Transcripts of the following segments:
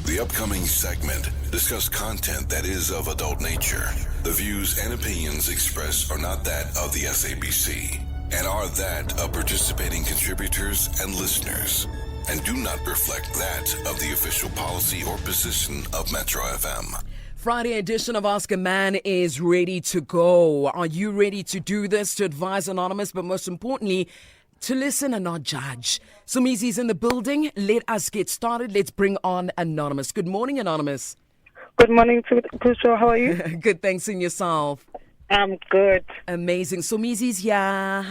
The upcoming segment discuss content that is of adult nature. The views and opinions expressed are not that of the SABC and are that of participating contributors and listeners, and do not reflect that of the official policy or position of Metro FM. Friday edition of Ask a Man is ready to go. Are you ready to do this, to advise Anonymous, but most importantly, to listen and not judge? Somizi's in the building. Let us get started. Let's bring on Anonymous. Good morning, Anonymous. Good morning, Kusho. How are you? Good, thanks, in yourself. I'm good. Amazing. Somizi's here. Hi.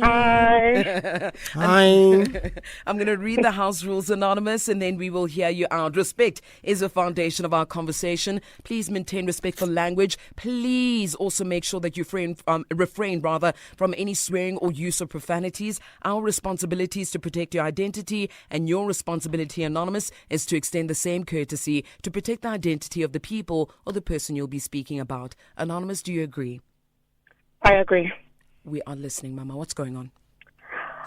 Hi. Hi. I'm going to read the house rules, Anonymous, and then we will hear you out. Respect is the foundation of our conversation. Please maintain respectful language. Please also make sure that you refrain from any swearing or use of profanities. Our responsibility is to protect your identity, and your responsibility, Anonymous, is to extend the same courtesy to protect the identity of the people or the person you'll be speaking about. Anonymous, do you agree? I agree. We are listening, Mama. What's going on?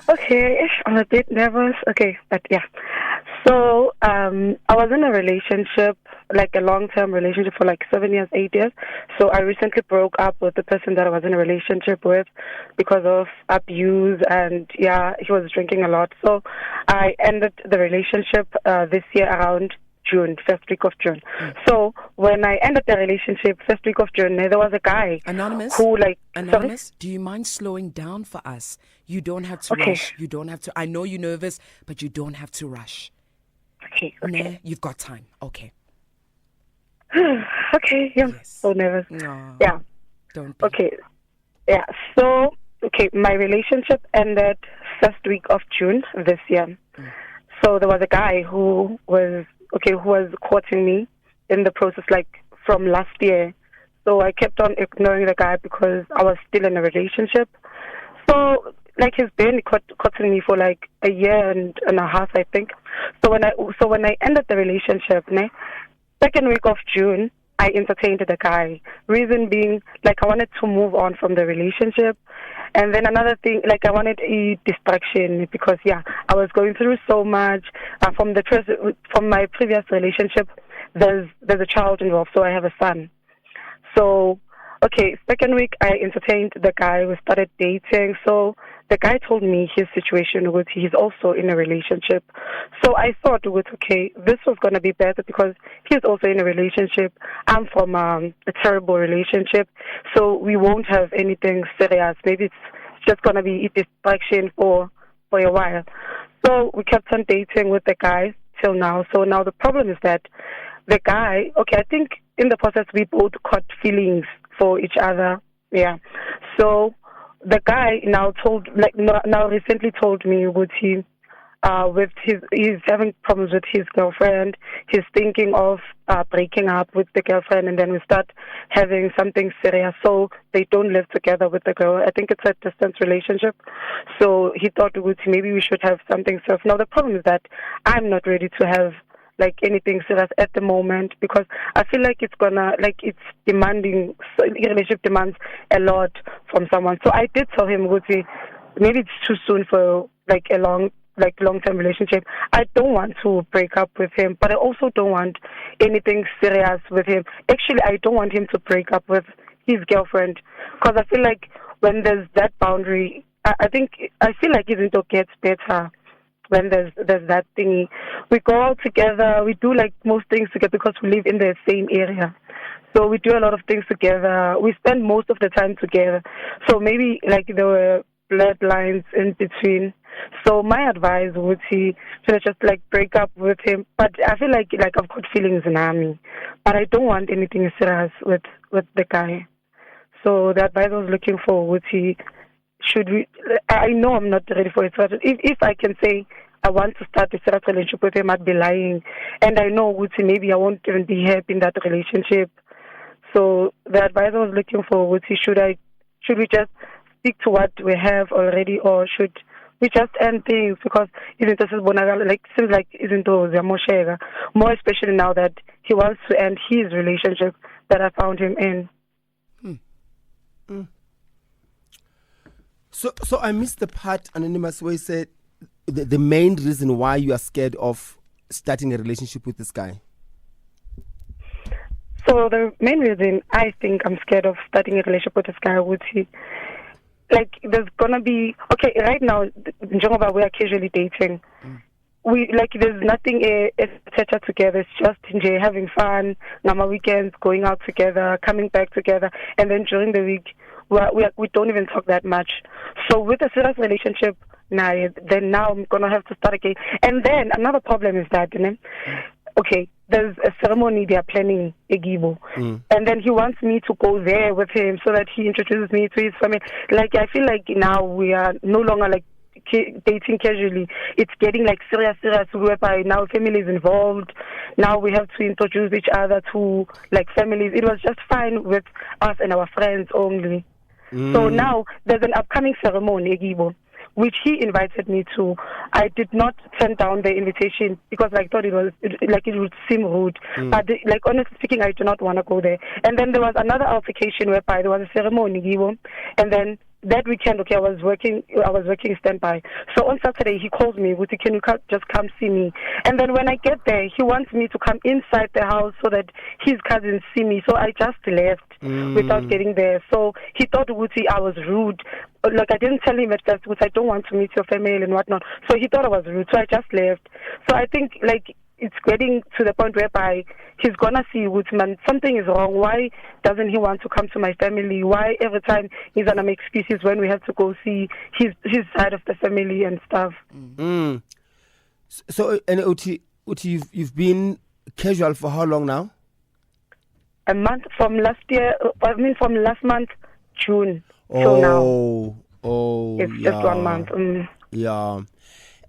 Okay, I'm a bit nervous. Okay, but yeah. So, I was in a relationship, like a long-term relationship for like 7 years, 8 years. So I recently broke up with the person that I was in a relationship with because of abuse, and yeah, he was drinking a lot. So I ended the relationship this year around June, first week of June. So when I ended the relationship, first week of June, there was a guy Anonymous, who Anonymous, do you mind slowing down for us? You don't have to rush. You don't have to. I know you're nervous, but you don't have to rush. Okay. Nah, you've got time. Okay. Okay, yeah. Yes. So nervous. No, Yeah. don't be. Okay. Yeah. So, okay, my relationship ended first week of June this year. So there was a guy who was courting me in the process, like from last year. So I kept on ignoring the guy because I was still in a relationship. So like he's been courting me for like a year and a half, I think. So when I ended the relationship, second week of June, I entertained the guy. Reason being, like, I wanted to move on from the relationship. And then another thing, like, I wanted a distraction because, yeah, I was going through so much. From my previous relationship, there's a child involved, so I have a son. So, okay, second week, I entertained the guy. We started dating. So the guy told me his situation was he's also in a relationship. So I thought, okay, this was going to be better because he's also in a relationship. I'm from a terrible relationship. So we won't have anything serious. Maybe it's just going to be a distraction for a while. So we kept on dating with the guy till now. So now the problem is that the guy, okay, I think in the process we both caught feelings for each other. Yeah. So the guy now recently told me he's having problems with his girlfriend. He's thinking of breaking up with the girlfriend, and then we start having something serious. So they don't live together with the girl. I think it's a distance relationship. So he thought maybe we should have something serious. Now the problem is that I'm not ready to have like anything serious at the moment because I feel like it's demanding. Relationship demands a lot from someone. So I did tell him, maybe it's too soon for like a long-term relationship. I don't want to break up with him, but I also don't want anything serious with him. Actually, I don't want him to break up with his girlfriend because I feel like when there's that boundary, I feel like it gets better. When there's that thingy, we go out together, we do like most things together because we live in the same area. So we do a lot of things together. We spend most of the time together. So maybe like there were bloodlines in between. So my advice would be to just like break up with him. But I feel like I've got feelings in me, but I don't want anything serious with the guy. So the advice I was looking for would be, should we? I know I'm not ready for it. If I can say I want to start a serious relationship with him, I'd be lying. And I know maybe I won't even be happy in that relationship. So the advice I was looking for would be, should we just stick to what we have already, or should we just end things? Because seems like more especially now that he wants to end his relationship that I found him in. So I missed the part, Anonymous, where you said the main reason why you are scared of starting a relationship with this guy? So the main reason I think I'm scared of starting a relationship with this guy would be, like, there's gonna be, okay, right now, njengoba we are casually dating. We, like, there's nothing etc. together. It's just nje having fun, ngama weekends, going out together, coming back together, and then during the week we don't even talk that much. So with a serious relationship, then now I'm gonna have to start again. And then another problem is that, okay, there's a ceremony they are planning, Egibo, and then he wants me to go there with him so that he introduces me to his family. Like, I feel like now we are no longer like dating casually. It's getting like serious, whereby now family is involved. Now we have to introduce each other to like families. It was just fine with us and our friends only. So now there's an upcoming ceremony, Egibo, which he invited me to. I did not turn down the invitation because I thought it would seem rude. But like, honestly speaking, I do not want to go there. And then there was another altercation whereby there was a ceremony, Gibo, and then that weekend, okay, I was working standby. So on Saturday, he calls me, Wuti, can you just come see me? And then when I get there, he wants me to come inside the house so that his cousins see me. So I just left without getting there. So he thought, Wuti, I was rude. Like, I didn't tell him at first, Wuti, I don't want to meet your family and whatnot. So he thought I was rude. So I just left. So I think, like, it's getting to the point whereby he's gonna see, man, something is wrong. Why doesn't he want to come to my family? Why every time he's gonna make excuses when we have to go see his side of the family and stuff? So, and Uti, you've been casual for how long now? A month from last year. From last month, June till now. It's just 1 month. Yeah,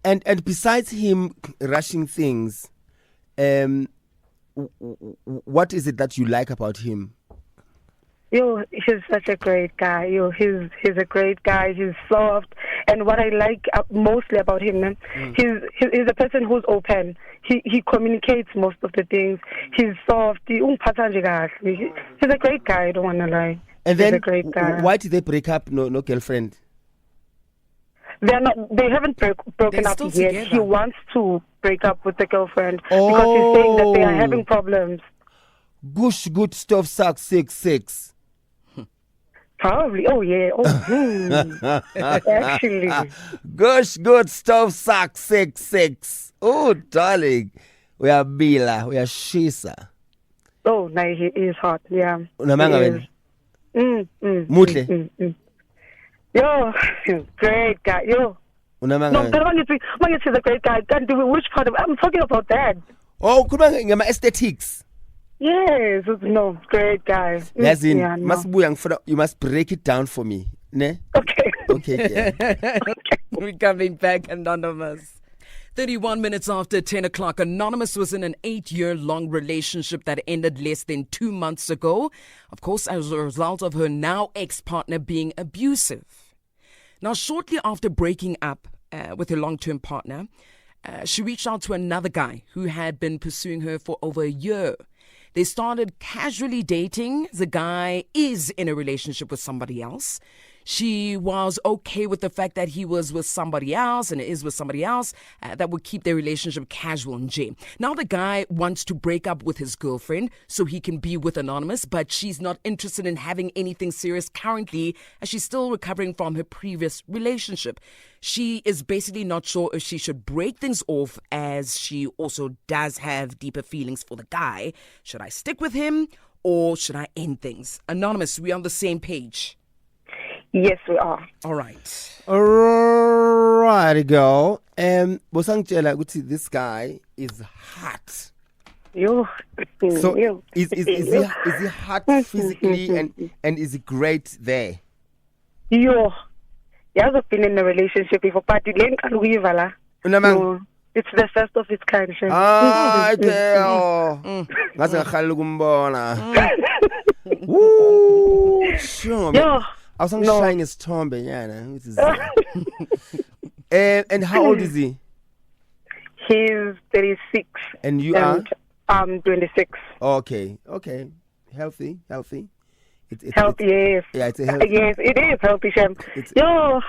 and besides him rushing things, what is it that you like about him? He's such a great guy. He's a great guy. He's soft, and what I like mostly about him, he's a person who's open. He communicates most of the things. He's soft. He's a great guy. I don't want to lie. And he's then, a great guy. Why did they break up? No girlfriend. They haven't broken They're up still yet. together. He wants to break up with the girlfriend because he's saying that they are having problems. Gush good stuff sucks 6. Probably. Oh yeah. Actually. Gush good stuff sucks 6. Oh darling, we are Bila, we are Shisa. Oh no, he is hot. Yeah. Unamanga He wena. Mutle. Yo, great guy. Yo. Unamanga. No, but he's a great guy. Can't do it. Which part of? I'm talking about that. Oh, kuba ngama aesthetics. Yes, no, great guy. As in, Yeah, no. you must break it down for me. Ne? Okay. Okay, yeah. We're coming back, Anonymous. 31 minutes after 10 o'clock, Anonymous was in an 8-year-long relationship that ended less than 2 months ago. Of course, as a result of her now ex-partner being abusive. Now, shortly after breaking up with her long-term partner, she reached out to another guy who had been pursuing her for over a year. They started casually dating. The guy is in a relationship with somebody else. She was okay with the fact that he was with somebody else and is with somebody else that would keep their relationship casual and jam. Now the guy wants to break up with his girlfriend so he can be with Anonymous, but she's not interested in having anything serious currently as she's still recovering from her previous relationship. She is basically not sure if she should break things off as she also does have deeper feelings for the guy. Should I stick with him or should I end things? Anonymous, we on the same page? Yes, we are. All right. Alright, girl. Bosangtshela ukuthi this guy is hot. You. So you. is he hot physically and is he great there? You. He hasn't been in a relationship before, but Unamang. no, it's the first of its kind. Shem. Girl. Ngaze ngakhala ukumbona. Woo! Sure. Yo. I was showing his tombe, which is and how old is he? He's 36. And you are? I'm 26. Okay. Healthy. It's Healthy, yes. Yeah, it's a healthy. Yes, it is healthy, Shem. No,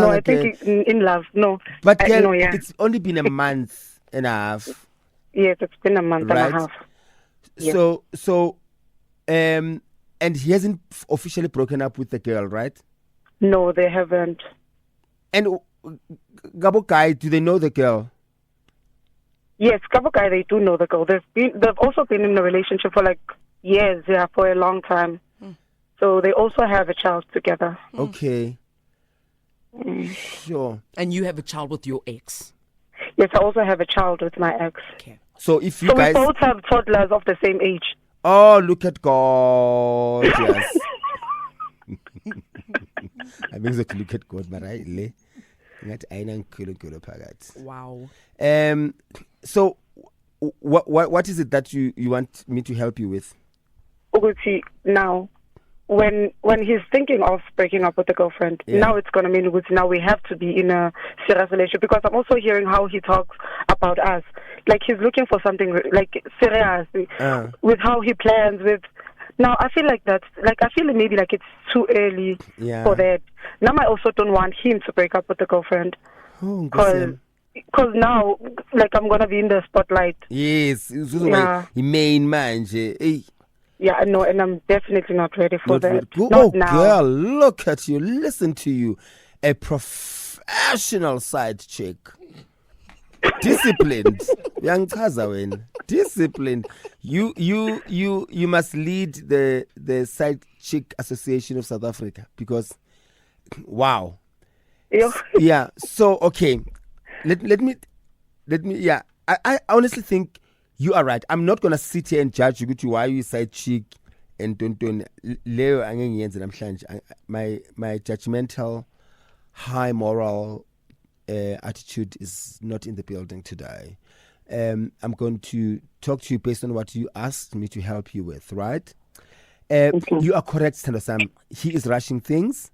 I think in love, no. But girl, no, yeah. it's only been a month and a half. Yes, it's been a month Right. and a half. Yes. And he hasn't officially broken up with the girl, right? No, they haven't. And Gabo Kai, do they know the girl? Yes, couple guy, they do know the girl. They've also been in a relationship for like years, for a long time. So they also have a child together. Okay. Sure. And you have a child with your ex. Yes, I also have a child with my ex. Okay. So if you So guys, we both have toddlers of the same age. oh, look at God, yes. I mean, look at God, but I le. Wow. So, what is it that you want me to help you with? Uguti, now, when he's thinking of breaking up with the girlfriend, now it's going to mean Uguti, now we have to be in a serious relationship, because I'm also hearing how he talks about us. Like he's looking for something like serious with how he plans with. Now I feel like that. Like I feel maybe like it's too early for that. Now I also don't want him to break up with the girlfriend, because now like I'm gonna be in the spotlight. Yes, he main manje. Yeah, no, and I'm definitely not ready for that. Oh, now. Girl, look at you, listen to you, a professional side chick. Disciplined, young Kazawen. Disciplined. You must lead the Side Chick Association of South Africa, because, wow. Yeah. So okay, let me. Yeah, I honestly think you are right. I'm not gonna sit here and judge you to why you side chick and don't Leo my judgmental, high moral attitude is not in the building today. I'm going to talk to you based on what you asked me to help you with, right? You are correct, Sandra. He is rushing things,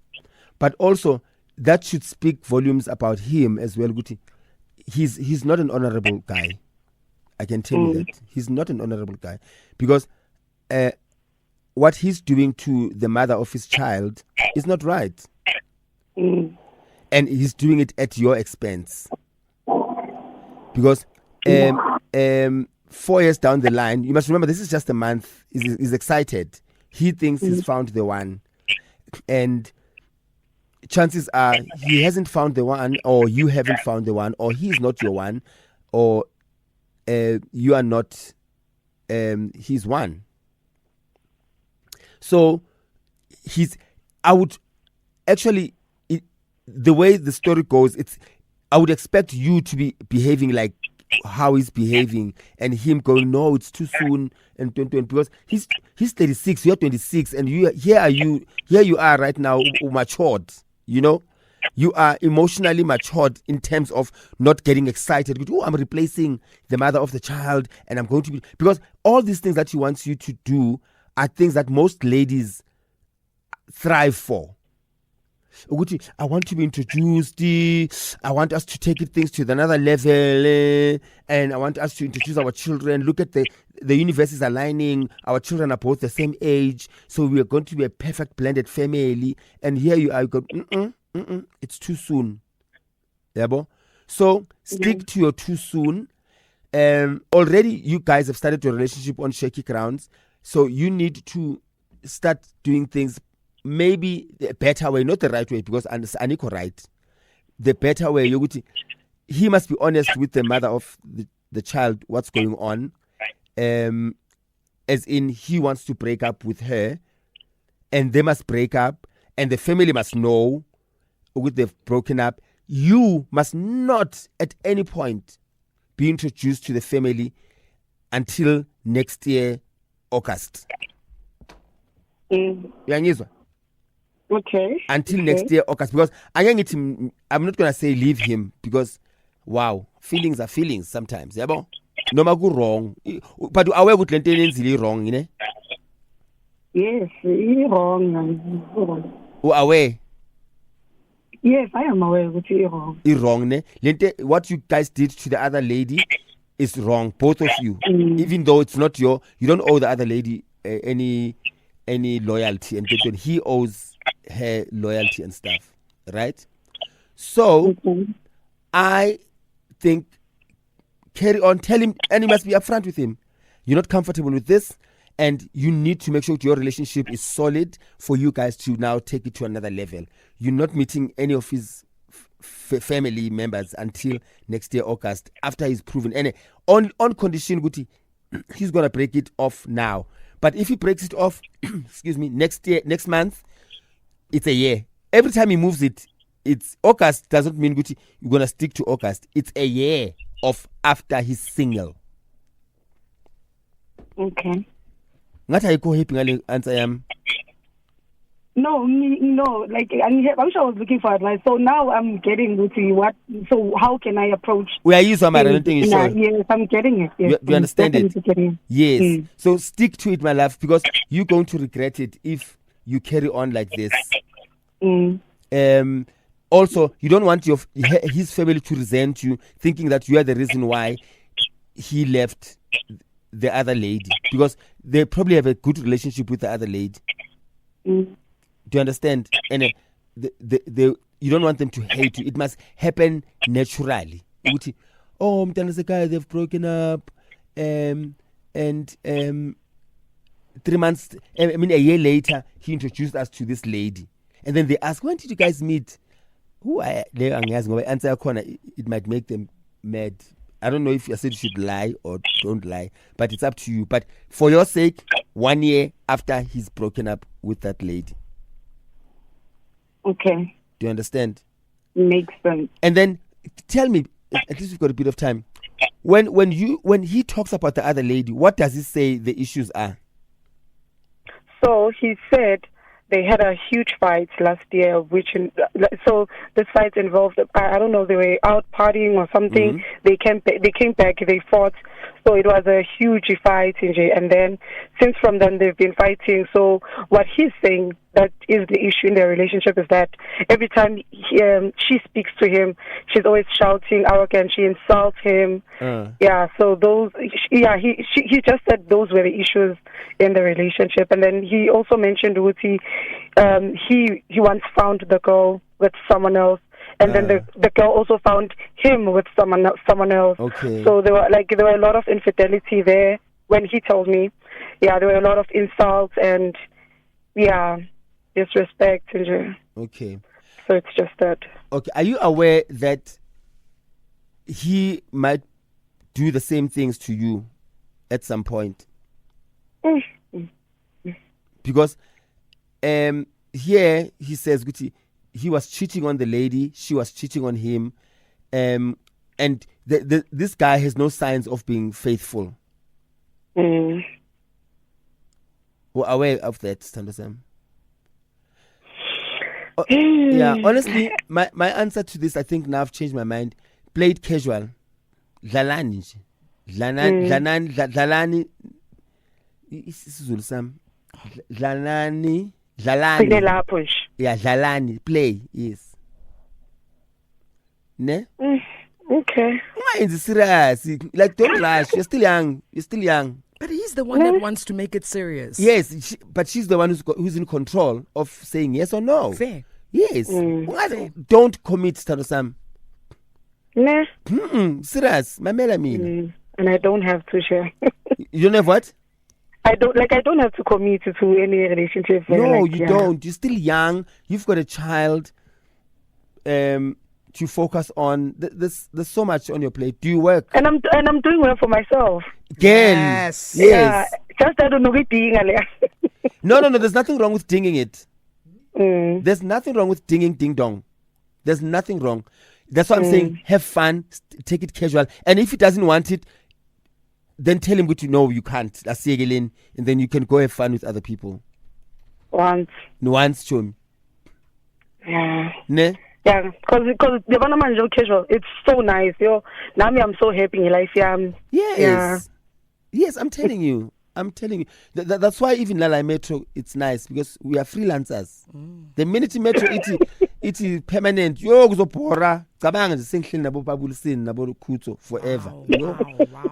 but also that should speak volumes about him as well, Guti. He's not an honorable guy. I can tell you that. He's not an honorable guy, because what he's doing to the mother of his child is not right. And he's doing it at your expense. Because 4 years down the line, you must remember this is just a month. He's excited. He thinks he's found the one. And chances are he hasn't found the one, or you haven't found the one, or he's not your one, or you are not he's one. So I would actually, the way the story goes, I would expect you to be behaving like how he's behaving, and him going, no, it's too soon, and because he's 36, you're 26, and here you are right now, matured. You know, you are emotionally matured in terms of not getting excited. Oh, I'm replacing the mother of the child, and I'm going to be, because all these things that he wants you to do are things that most ladies thrive for. I want to be introduced. I want us to take things to another level, and I want us to introduce our children. Look at the universe is aligning. Our children are both the same age, so we are going to be a perfect blended family. And here you are, you go, it's too soon. Yeah, so stick to your too soon. Already, you guys have started your relationship on shaky grounds, so you need to start doing things maybe the better way, not the right way, because Aniko right. The better way, he must be honest with the mother of the child, what's going on. As in, he wants to break up with her, and they must break up, and the family must know they've broken up. You must not at any point be introduced to the family until next year, August. Okay. Until next year, August, because I'm not gonna say leave him, because wow, feelings are feelings sometimes. Yeah, no matter wrong, but aware with really wrong, you know. Yes, you're wrong. Aware. Yes, I am aware that you're wrong. You're wrong, ne? What you guys did to the other lady is wrong, both of you. Even though it's not you don't owe the other lady any loyalty, and he owes her loyalty and stuff, right? So I think carry on, tell him, and you must be upfront with him. You're not comfortable with this, and you need to make sure your relationship is solid for you guys to now take it to another level. You're not meeting any of his family members until next year, August, after he's proven. And on condition, Guti, he's going to break it off now. But if he breaks it off, excuse me, next month, it's a year. Every time he moves it, it's August doesn't mean Guti, you're going to stick to August. It's a year of after he's single. Okay. Ngathi ayikho happy ngale answer yami. No, like I'm sure I was looking for advice. So now I'm getting to what. So how can I approach? We are used to anything. Yes, I'm getting it. Yes, you understand it? Yes. Mm. So stick to it, my love, because you're going to regret it if you carry on like this. Mm. Also, you don't want his family to resent you, thinking that you are the reason why he left the other lady, because they probably have a good relationship with the other lady. Mm. Do you understand? And you don't want them to hate you. It must happen naturally. Oh, the guy, they've broken up, and 3 months, a year later, he introduced us to this lady, and then they ask, when did you guys meet? Answer corner, it might make them mad. I don't know if I said you should lie or don't lie, but it's up to you. But for your sake, 1 year after he's broken up with that lady. Okay. Do you understand? Makes sense. And then tell me, at least we've got a bit of time. When he talks about the other lady, what does he say the issues are? So he said they had a huge fight last year, so this fight involved, I don't know, they were out partying or something. Mm-hmm. They came back, they fought. So it was a huge fight, and then since from then they've been fighting. So what he's saying that is the issue in their relationship is that every time she speaks to him, she's always shouting, arrogant. She insults him. Yeah. So he just said those were the issues in the relationship, and then he also mentioned Uti. He once found the girl with someone else. And then the girl also found him with someone else. Okay. So there were a lot of infidelity there. When he told me, there were a lot of insults and disrespect. Okay. So it's just that. Okay. Are you aware that he might do the same things to you at some point? Because here he says, Guti, he was cheating on the lady, she was cheating on him, and this guy has no signs of being faithful. Mm. We're aware of that, Standasam. Yeah, honestly, my answer to this, I think now I've changed my mind. Play it casual. Dlalani. Dlalani. Yeah, Dlalani. Play, yes. Ne? Okay. Why is it serious? Like, don't rush. You're still young. But he's the one that wants to make it serious. Yes, but she's the one who's in control of saying yes or no. Fair. Yes. Don't commit, Standasam. Nah. Serious. Mamela mean. And I don't have to share. You don't have what? I don't have to commit to any relationship. No, you don't. You're still young. You've got a child to focus on. There's so much on your plate. Do you work? And I'm doing well for myself. Again. Yes. Yeah, just I don't know what being. No. There's nothing wrong with dinging it. There's nothing wrong with dinging ding dong. There's nothing wrong. That's what I'm saying. Have fun. Take it casual. And if he doesn't want it, then tell him what you know you can't. That's and then you can go have fun with other people. Once, Chum. Yeah. Ne? Yeah, because the one man is casual. It's so nice, yo. Now I'm so happy in life. Yes. Yeah. Yes, I'm telling you. That's why even Lala Metro, it's nice because we are freelancers. The minute Metro, it's permanent. Yo, kuzopora. Cabanga zisenhleli nabo babulisini nabo Khuto forever.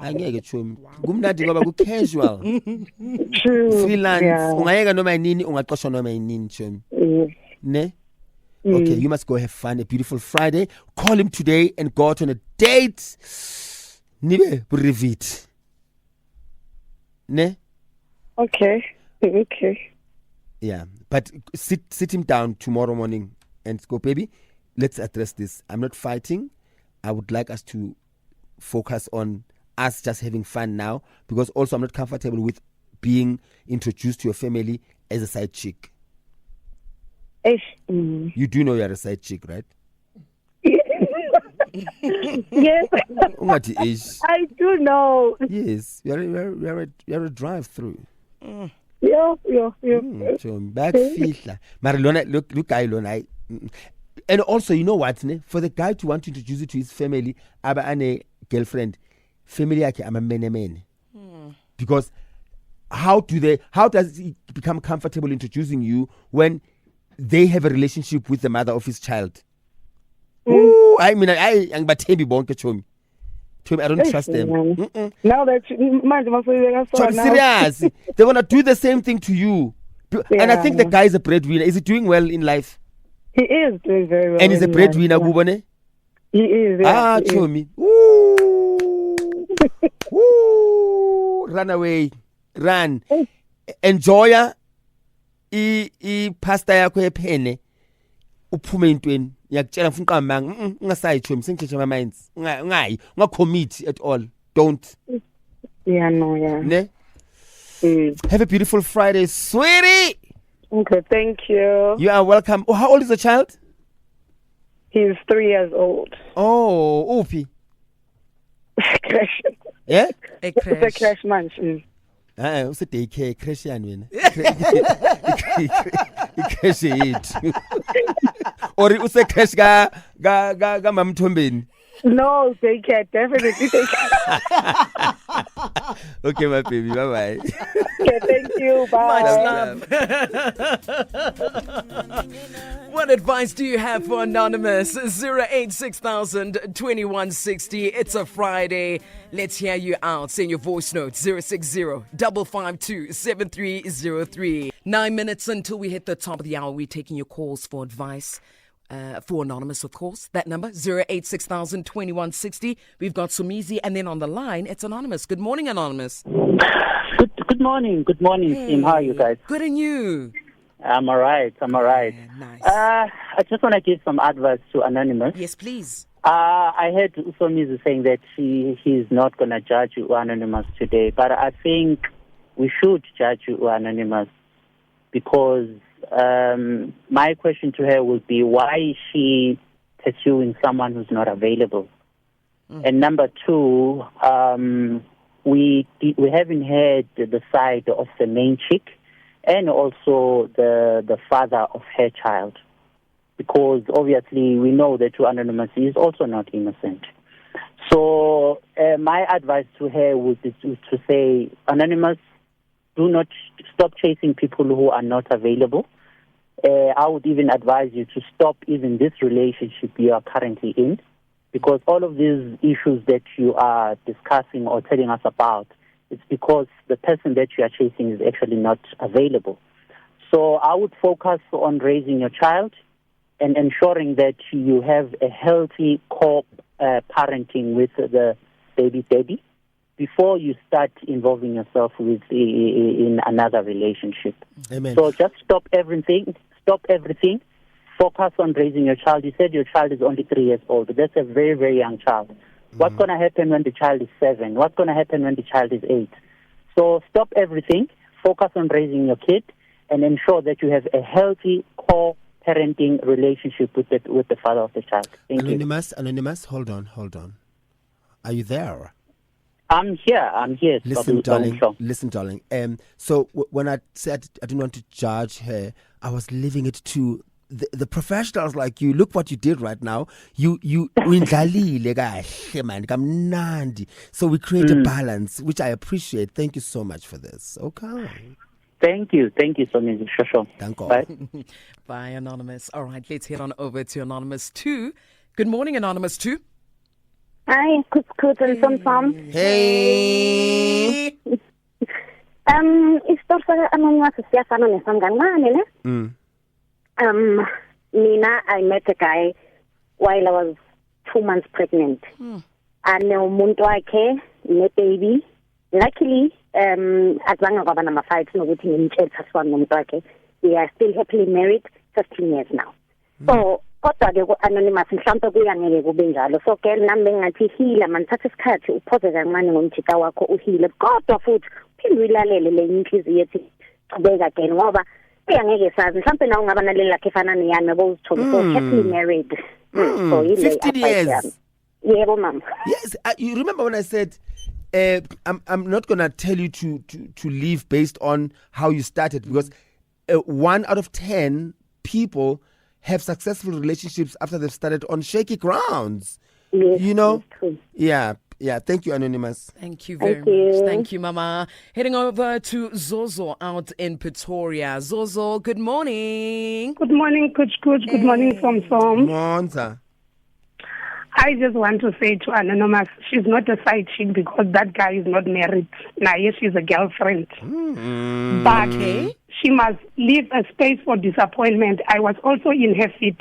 Angeke chumi. Kumnandi ngoba ku casual. True. Freelance. Ungayeka noma yini, ungaxoshwa noma yini chumi. Ne? Okay, you must go have fun. A beautiful Friday. Call him today and go out on a date. nibe brevit. Ne? Okay. Okay. Yeah, but sit him down tomorrow morning and go, baby, let's address this. I'm not fighting. I would like us to focus on us just having fun now, because also I'm not comfortable with being introduced to your family as a side chick. You do know you're a side chick, right? Yes. Ungathi ish. I do know. Yes, you're a drive-through. Yeah. Backfihla. Mara lona look guy lona. And also, you know what, ne? For the guy to want to introduce you to his family, aba ane girlfriend, family yake ama mene. Because how does he become comfortable introducing you when they have a relationship with the mother of his child? Ooh, I mean, I don't trust them. Now that serious, they want to do the same thing to you. And I think the guy is a breadwinner. Is he doing well in life? He is doing very well. And he's a breadwinner, Bubone? He is. Yeah, Chomi. Ooh. Ooh. Run away. Run. Enjoy pasta yakho ephene. Uphume intweni. Ngiyakutshela mfuna uqambanga ungasayitshomi sengitshe my minds ungacommit at all. Don't. Yeah, no, yeah. Ne? Have a beautiful Friday, sweetie. Okay, thank you. You are welcome. Oh, how old is the child? He's 3 years old. Oh, Upi. Crash. Yeah? A It's a crash munch. What's a daycare? Crash yan wena. Crash it. Or use crash ga mamthombeni. No, daycare, definitely daycare. Okay, my baby, bye-bye. Okay, thank you. Bye. Much love. What advice do you have for Anonymous? 086,000-2160. It's a Friday. Let's hear you out. Send your voice note 060-552-7303. 9 minutes until we hit the top of the hour. We're taking your calls for advice. For Anonymous, of course. That number, 086,000-2160. We've got Sumizi, and then on the line, it's Anonymous. Good morning, Anonymous. Good morning, team. How are you guys? Good, and you? I'm all right. Yeah, nice. I just want to give some advice to Anonymous. Yes, please. I heard Usomizi saying that he's not going to judge you, Anonymous, today, but I think we should judge you, Anonymous, because my question to her would be, why is she pursuing someone who's not available? And number two, we haven't heard the side of the main chick and also the father of her child, because obviously we know that Anonymous is also not innocent. So my advice to her would be to say, Anonymous, do not stop chasing people who are not available. I would even advise you to stop even this relationship you are currently in, because all of these issues that you are discussing or telling us about, it's because the person that you are chasing is actually not available. So I would focus on raising your child and ensuring that you have a healthy co-parenting with the baby daddy before you start involving yourself in another relationship. Amen. So just stop everything, focus on raising your child. You said your child is only 3 years old. That's a very, very young child. What's going to happen when the child is 7? What's going to happen when the child is 8? So stop everything, focus on raising your kid, and ensure that you have a healthy co-parenting relationship with the father of the child. Thank you. Anonymous, hold on. Are you there? I'm here. Listen, darling. So when I said I didn't want to judge her, I was leaving it to the professionals like you. Look what you did right now. You indlalile kahle man, kamnandi. So we create a balance, which I appreciate. Thank you so much for this. Okay. Thank you so much. Sure. Thank God. Bye. Bye, Anonymous. All right, let's head on over to Anonymous 2. Good morning, Anonymous 2. Hi, Kut and Sam. Hey. Istorsa Anonymous siyafana nesangani mane ne? Nina, I met a guy while I was 2 months pregnant. umuntu wakhe ne-baby. Luckily, azange kwaba nama-fights nokuthi ngimtshele sasibani nomuntu wakhe. We are still happily married 15 years now. So, kodwa-ke ku-Anonymous mhlawumbe kuyangeke kube njalo. So, girl, nami bengathi hila man, thatha isikhathi uphoze kancane ngomjika wakho uhile. Kodwa futhi uphinde uyilalele le inhliziyo yethi qhubeka again ngoba uyangeke sazi mhlawumbe nawe ungaba naleli lakhe efana neyami bowuzithola so happily married. So 15 years. Yebo mama. Yes, you remember when I said I'm not gonna tell you to leave based on how you started because 1 out of 10 people have successful relationships after they've started on shaky grounds. Yes, you know? true. Yeah. Thank you, Anonymous. Thank you very much. Thank you, Mama. Heading over to Zozo out in Pretoria. Zozo, good morning. Good morning, Coach. Good morning, Som. Monza. I just want to say to Anonymous, she's not a side chick because that guy is not married. Now, yes, she's a girlfriend. But she must leave a space for disappointment. I was also in her feet.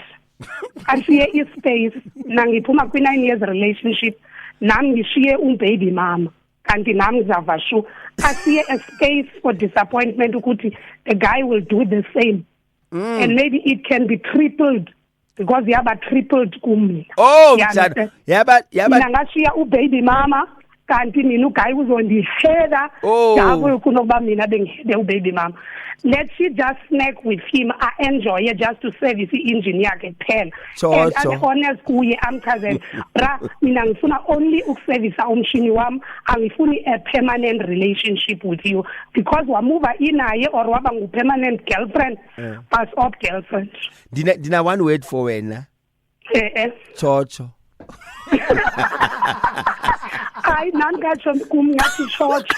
And she is space. Nangiphuma kwi-9 years relationship. Nami ngishiye baby mama. Kanti nami ngizavashu. Asiye a space for disappointment ukuthi the guy will do the same. And maybe it can be tripled. Because yaba tripled kumina. Oh, yeah, but mina ngashiya baby mama kanti mina uguy uzondiheda yabo kunokuba mina bengihede baby mama. Let she just snack with him, enjoy it just to service i-engine yakhe kuphela. And honest kuye amchazela bra mina ngifuna only ukuservisa umshini wami angifuni a permanent relationship with you because wamuva inaye or waba ngu-permanent girlfriend pass off girlfriend. Dina one word for wena. Chocho. Hayi nangatsho kumngathi chocho.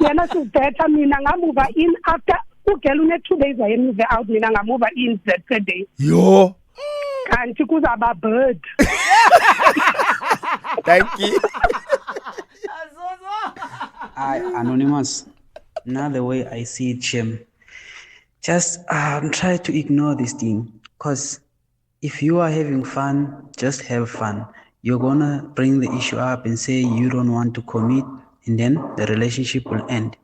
Yena better mina ngamuva in after ugel une 2 days wayemuve out mina ngamuva in that third day. Yo. Kanti kuzaba bird. Thank you. Anonymous. Now the way I see it, Shem, just try to ignore this thing. Because if you are having fun, just have fun. You're gonna bring the issue up and say you don't want to commit, and then the relationship will end.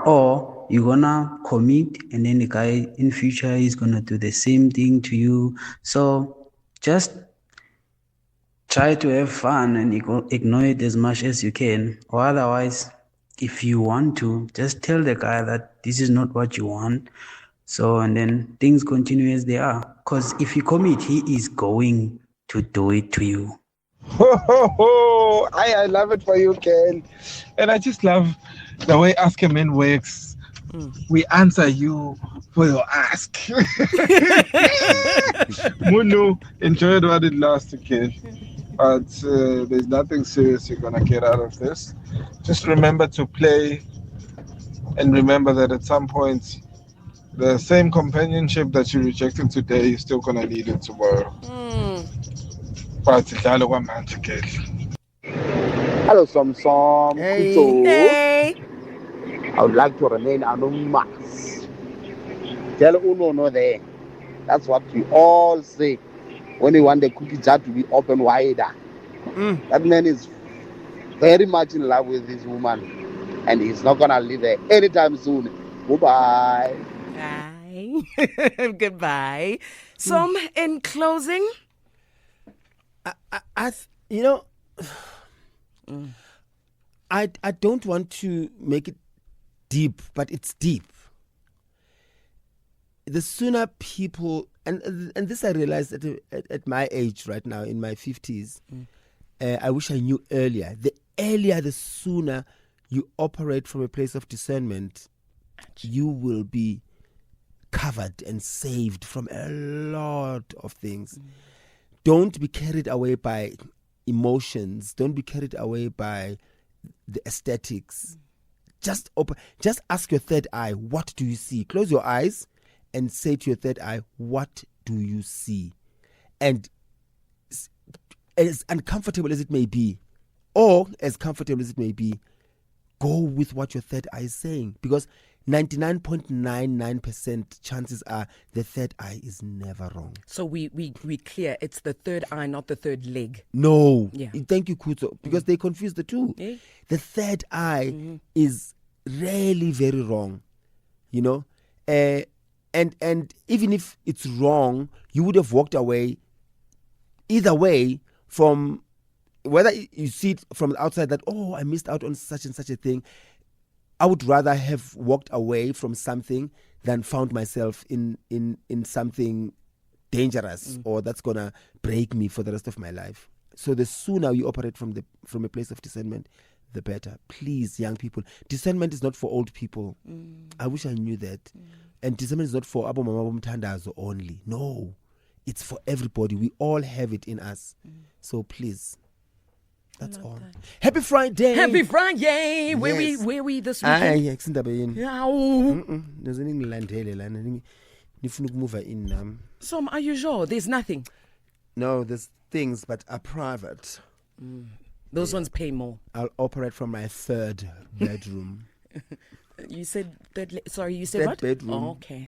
Or you're gonna commit, and then the guy in future is gonna do the same thing to you. So just try to have fun and ignore it as much as you can. Or otherwise, if you want to, just tell the guy that this is not what you want. So, and then things continue as they are. Because if you commit, he is going to do it to you. I love it for you, Ken. And I just love the way Ask a Man works. We answer you for your ask. Munu, enjoy it while it lasts, Ken. But there's nothing serious you're going to get out of this. Just remember to play and remember that at some point, the same companionship that you rejected today, you're still going to need it tomorrow. But hello, Som. Hey. I would like to remain anonymous. Tell Uno there. That's what we all say when we want the cookie jar to be open wider. That man is very much in love with this woman, and he's not gonna leave her anytime soon. Goodbye. Bye. Goodbye. Som, in closing. I don't want to make it deep, but it's deep. The sooner people, and this I realized at my age right now, in my 50s, I wish I knew earlier. The earlier, the sooner you operate from a place of discernment, you will be covered and saved from a lot of things. Don't be carried away by emotions. Don't be carried away by the aesthetics. Just ask your third eye, what do you see? Close your eyes and say to your third eye, what do you see? And as uncomfortable as it may be, or as comfortable as it may be, go with what your third eye is saying. Because 99.99% chances are the third eye is never wrong. So we clear it's the third eye, not the third leg. No. Yeah. Thank you, Kuto, because they confuse the two. Yeah. The third eye is really very wrong, you know. And even if it's wrong, you would have walked away either way from whether you see it from the outside that, oh, I missed out on such and such a thing. I would rather have walked away from something than found myself in something dangerous or that's gonna break me for the rest of my life. So the sooner you operate from a place of discernment, the better. Please, young people, discernment is not for old people. I wish I knew that. And discernment is not for Abo Mama Mtandazo only. No, it's for everybody. We all have it in us. So please. That's all. That. Happy Friday. Happy Friday. Yes. Where we this weekend? So are you sure? There's nothing? No, there's things, but are private. Those ones pay more. I'll operate from my third bedroom. You said third. Sorry, you said third what? Bedroom. Oh, okay.